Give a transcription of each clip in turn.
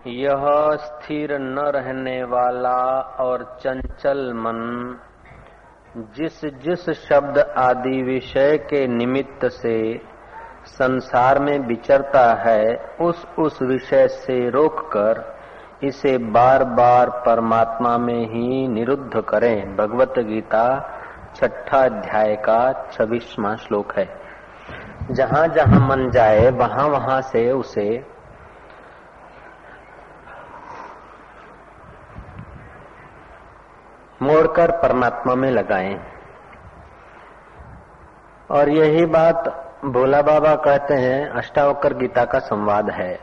यह स्थिर न रहने वाला और चंचल मन जिस जिस शब्द आदि विषय के निमित्त से संसार में विचरता है, उस विषय से रोककर इसे बार बार परमात्मा में ही निरुद्ध करें। भगवत गीता 6 अध्याय का 26वां श्लोक है। जहां जहां मन जाए वहां वहां से उसे मोड़कर परमात्मा में लगाएं। और यही बात भोला बाबा कहते हैं, अष्टावक्र गीता का संवाद है।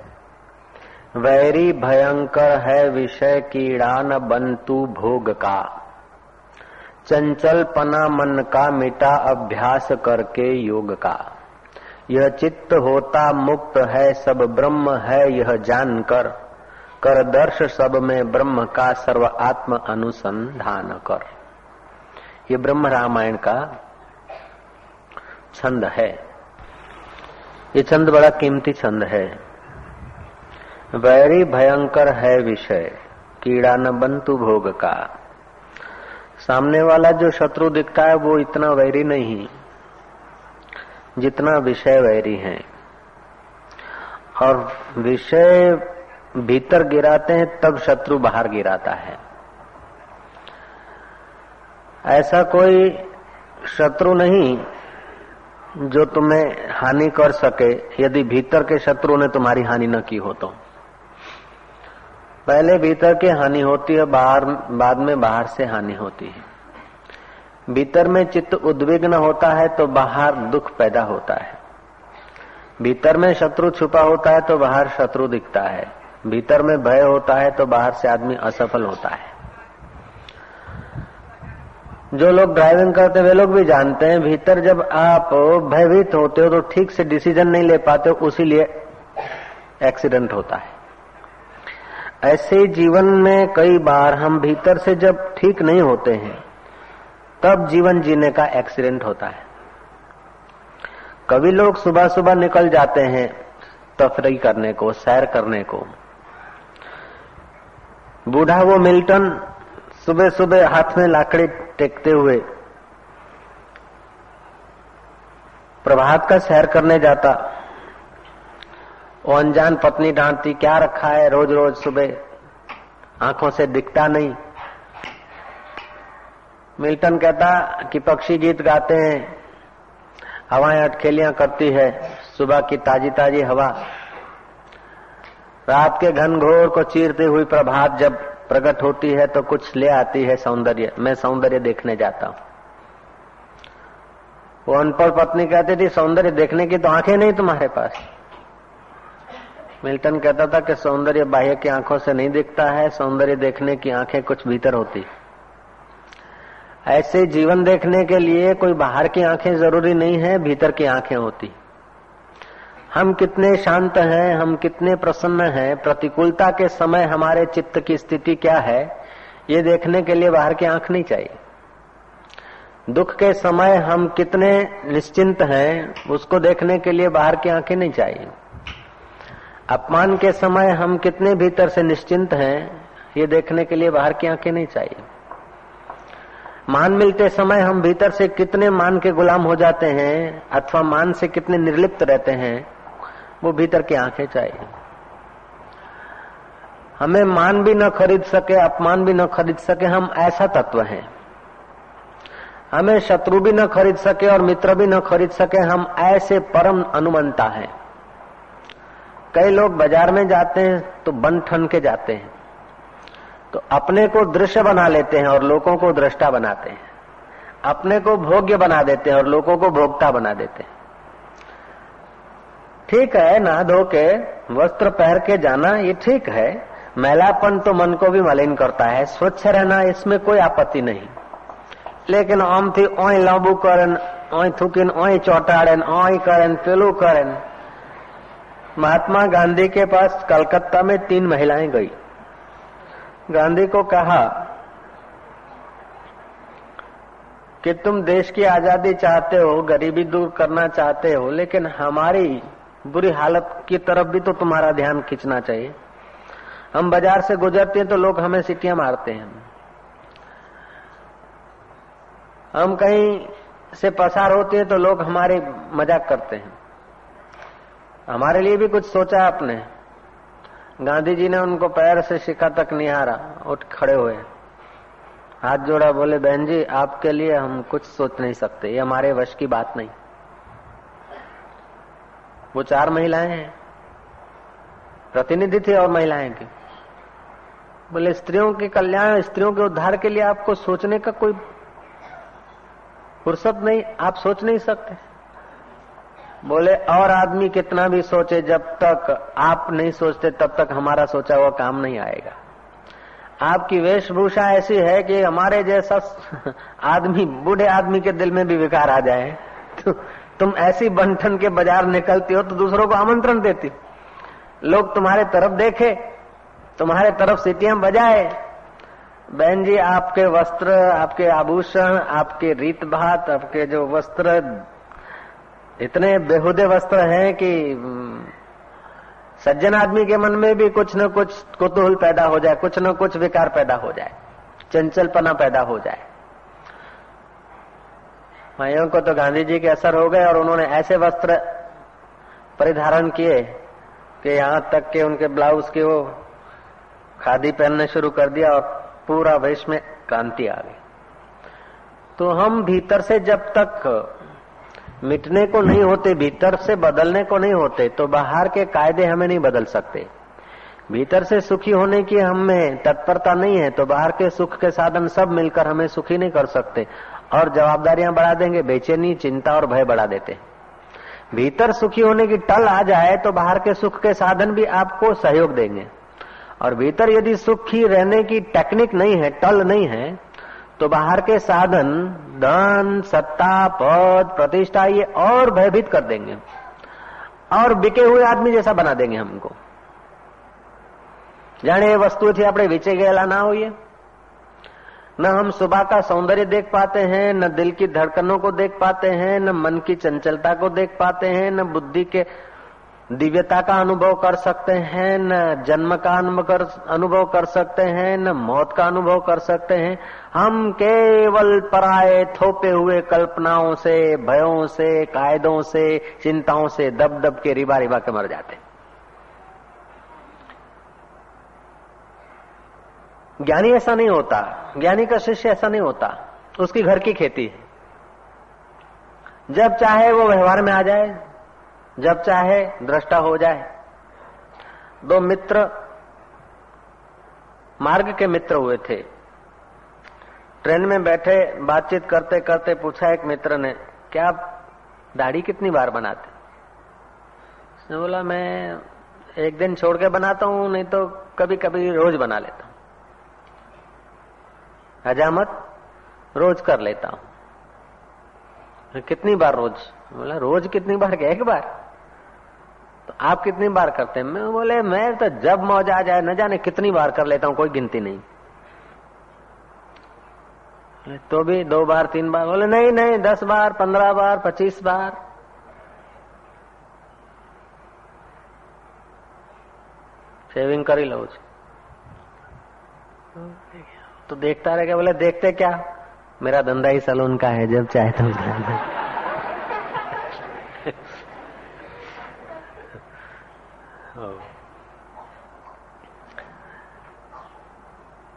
वैरी भयंकर है विषय कीड़ा न बंतु भोग का, चंचल पना मन का मिटा अभ्यास करके योग का। यह चित्त होता मुक्त है सब ब्रह्म है यह जानकर, कर दर्श सब में ब्रह्म का सर्व आत्म अनुसंधान कर। ये ब्रह्म रामायण का छंद है। ये छंद बड़ा कीमती छंद है। वैरी भयंकर है विषय कीड़ा न बंतु भोग का। सामने वाला जो शत्रु दिखता है वो इतना वैरी नहीं जितना विषय वैरी है। और विषय भीतर गिराते हैं तब शत्रु बाहर गिराता है। ऐसा कोई शत्रु नहीं जो तुम्हें हानि कर सके यदि भीतर के शत्रु ने तुम्हारी हानि न की हो तो। पहले भीतर की हानि होती है, बाद में बाहर से हानि होती है। भीतर में चित्त उद्विग्न होता है तो बाहर दुख पैदा होता है। भीतर में शत्रु छुपा होता है तो बाहर शत्रु दिखता है। भीतर में भय होता है तो बाहर से आदमी असफल होता है। जो लोग ड्राइविंग करते वे लोग भी जानते हैं, भीतर जब आप भयभीत होते हो तो ठीक से डिसीजन नहीं ले पाते हो, उसीलिए एक्सीडेंट होता है। ऐसे जीवन में कई बार हम भीतर से जब ठीक नहीं होते हैं तब जीवन जीने का एक्सीडेंट होता है। कभी लोग सुबह सुबह निकल जाते हैं तफरीह करने को, सैर करने को। बूढ़ा वो मिल्टन सुबह सुबह हाथ में लाकड़ी टेकते हुए प्रभात का सैर करने जाता। वो अनजान पत्नी डांटती, क्या रखा है रोज रोज सुबह, आंखों से दिखता नहीं। मिल्टन कहता कि पक्षी गीत गाते हैं, हवाएं अटखेलियां करती है, सुबह की ताजी ताजी हवा, रात के घनघोर को चीरती हुई प्रभात जब प्रकट होती है तो कुछ ले आती है सौंदर्य। मैं सौंदर्य देखने जाता हूं। वो अनपढ़ पत्नी कहती थी, सौंदर्य देखने की तो आंखें नहीं तुम्हारे पास। मिल्टन कहता था कि सौंदर्य बाह्य की आंखों से नहीं दिखता है, सौंदर्य देखने की आंखें कुछ भीतर होती। ऐसे जीवन देखने के लिए कोई बाहर की आंखें जरूरी नहीं है, भीतर की आंखें होती। हम कितने शांत हैं, हम कितने प्रसन्न हैं, प्रतिकूलता के समय हमारे चित्त की स्थिति क्या है, ये देखने के लिए बाहर की आंख नहीं चाहिए। दुख के समय हम कितने निश्चिंत हैं, उसको देखने के लिए बाहर की आंखें नहीं चाहिए। अपमान के समय हम कितने भीतर से निश्चिंत हैं, ये देखने के लिए बाहर की आंखें नहीं चाहिए। मान मिलते समय हम भीतर से कितने मान के गुलाम हो जाते हैं अथवा मान से कितने निर्लिप्त रहते हैं, वो भीतर की आंखें चाहिए। हमें मान भी न खरीद सके, अपमान भी न खरीद सके, हम ऐसा तत्व हैं। हमें शत्रु भी न खरीद सके और मित्र भी न खरीद सके, हम ऐसे परम अनुमंता हैं। कई लोग बाजार में जाते हैं तो बन ठन के जाते हैं, तो अपने को दृश्य बना लेते हैं और लोगों को दृष्टा बनाते हैं। अपने को भोग्य बना देते हैं और लोगों को भोक्ता बना देते हैं। ठीक है, नहा धो के वस्त्र पहन के जाना ये ठीक है। मैलापन तो मन को भी मलिन करता है, स्वच्छ रहना इसमें कोई आपत्ति नहीं। लेकिन आम थी ओय लांबू करन, ओय थूकिन, ओय चौटाड़न, ओय करन, पेलू करन। महात्मा गांधी के पास कलकत्ता में 3 महिलाएं गई। गांधी को कहा कि तुम देश की आजादी चाहते हो, गरीबी दूर करना चाहते हो, लेकिन हमारी बुरी हालत की तरफ भी तो तुम्हारा ध्यान खींचना चाहिए। हम बाजार से गुजरते हैं तो लोग हमें सीटियां मारते हैं। हम कहीं से पसार होते हैं तो लोग हमारे मजाक करते हैं। हमारे लिए भी कुछ सोचा आपने? गांधी जी ने उनको पैर से शिखा तक निहारा, उठ खड़े हुए, हाथ जोड़ा, बोले बहन जी आपके लिए हम कुछ सोच नहीं सकते, ये हमारे वश की बात नहीं। वो 4 महिलाएं हैं, प्रतिनिधि थी और महिलाएं की। बोले स्त्रियों के कल्याण, स्त्रियों के उद्धार के लिए आपको सोचने का कोई फुर्सत नहीं, आप सोच नहीं सकते। बोले और आदमी कितना भी सोचे, जब तक आप नहीं सोचते तब तक हमारा सोचा हुआ काम नहीं आएगा। आपकी वेशभूषा ऐसी है कि हमारे जैसा आदमी, बूढ़े आदमी के दिल में भी विकार आ जाए। तो तुम ऐसी बंठन के बाजार निकलती हो तो दूसरों को आमंत्रण देती, लोग तुम्हारे तरफ देखे, तुम्हारे तरफ सीटियां बजाए। बहन जी आपके वस्त्र, आपके आभूषण, आपके रीत भात, आपके जो वस्त्र इतने बेहुदे वस्त्र हैं कि सज्जन आदमी के मन में भी कुछ न कुछ कुतूहल पैदा हो जाए, कुछ न कुछ विकार पैदा हो जाए, चंचलपना पैदा हो जाए। माइयों को तो गांधी जी के असर हो गए और उन्होंने ऐसे वस्त्र परिधारण किए कि यहाँ तक कि उनके ब्लाउज के वो खादी पहनने शुरू कर दिया और पूरा वेश में क्रांति आ गई। तो हम भीतर से जब तक मिटने को नहीं होते, भीतर से बदलने को नहीं होते, तो बाहर के कायदे हमें नहीं बदल सकते। भीतर से सुखी होने की हमें तत्परता नहीं है तो बाहर के सुख के साधन सब मिलकर हमें सुखी नहीं कर सकते और जवाबदारियां बढ़ा देंगे, बेचैनी, चिंता और भय बढ़ा देते। भीतर सुखी होने की टल आ जाए तो बाहर के सुख के साधन भी आपको सहयोग देंगे। और भीतर यदि सुखी रहने की टेक्निक नहीं है, टल नहीं है, तो बाहर के साधन धन, सत्ता, पद, प्रतिष्ठा ये और भयभीत कर देंगे और बिके हुए आदमी जैसा बना देंगे हमको। जाने ये वस्तु थी આપણે વેચે ગયેલા ना होइए। न हम सुबह का सौंदर्य देख पाते हैं, न दिल की धड़कनों को देख पाते हैं, न मन की चंचलता को देख पाते हैं, न बुद्धि के दिव्यता का अनुभव कर सकते हैं, न जन्म का अनुभव कर सकते हैं, न मौत का अनुभव कर सकते हैं। हम केवल पराये थोपे हुए कल्पनाओं से, भयों से, कायदों से, चिंताओं से दब दब के रिबा रिबा के मर जाते। ज्ञानी ऐसा नहीं होता, ज्ञानी का शिष्य ऐसा नहीं होता, उसकी घर की खेती है। जब चाहे वो व्यवहार में आ जाए, जब चाहे दृष्टा हो जाए। 2 मित्र मार्ग के मित्र हुए थे, ट्रेन में बैठे बातचीत करते करते पूछा एक मित्र ने, क्या आप दाढ़ी कितनी बार बनाते? उसने बोला मैं एक दिन छोड़ के बनाता हूं, नहीं तो कभी कभी रोज बना लेता हूं। हजामत रोज कर लेता हूं। कितनी बार रोज? बोला रोज कितनी बार? क्या एक बार? तो आप कितनी बार करते हैं? मैं बोले मैं तो जब मौज आ जाए न जाने कितनी बार कर लेता हूं, कोई गिनती नहीं। तो भी 2 बार 3 बार? बोले नहीं नहीं 10 बार 15 बार 25 बार। शेविंग कर ही लो। तो देखता रहेगा। बोले देखते क्या? मेरा धंधा ही सैलून का है, जब चाहे तो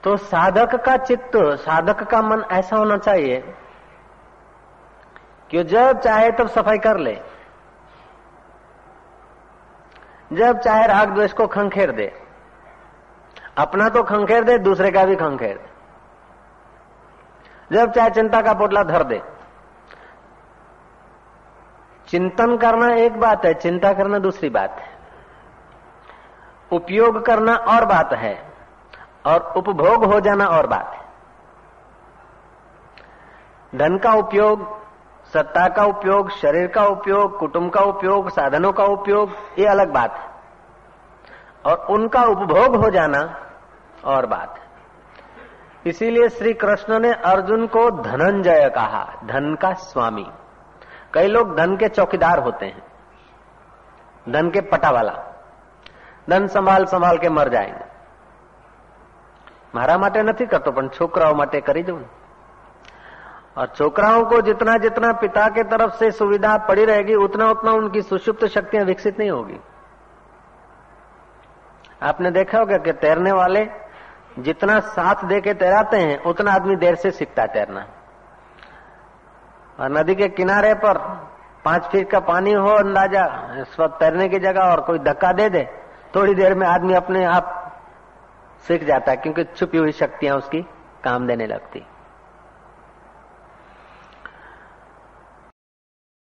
तो साधक का चित्त, साधक का मन ऐसा होना चाहिए कि जब चाहे तब सफाई कर ले, जब चाहे राग द्वेष को खंखेर दे, अपना तो खंखेर दे, दूसरे का भी खंखेर दे। जब चाहे चिंता का पोटला धर दे। चिंतन करना एक बात है, चिंता करना दूसरी बात है। उपयोग करना और बात है और उपभोग हो जाना और बात है। धन का उपयोग, सत्ता का उपयोग, शरीर का उपयोग, कुटुंब का उपयोग, साधनों का उपयोग, ये अलग बात है और उनका उपभोग हो जाना और बात है। इसीलिए श्री कृष्ण ने अर्जुन को धनंजय कहा, धन का स्वामी। कई लोग धन के चौकीदार होते हैं, धन के पटावाला, धन संभाल संभाल के मर जाएंगे। મારા માટે નથી કરતો, પણ છોકરાઓ માટે કરી દઉં. और छोकराओं को जितना जितना पिता के तरफ से सुविधा पड़ी रहेगी उतना उतना उनकी सुषुप्त शक्तियां विकसित नहीं होगी. आपने देखा होगा कि तैरने वाले जितना साथ दे के तैराते हैं उतना आदमी देर से सीखता है तैरना. और नदी के किनारे पर 5 फीट का पानी हो अंदाजा इस वक्त तैरने की जगह, और कोई धक्का दे दे, थोड़ी देर में आदमी अपने आप सीख जाता है, क्योंकि छुपी हुई शक्तियां उसकी काम देने लगती.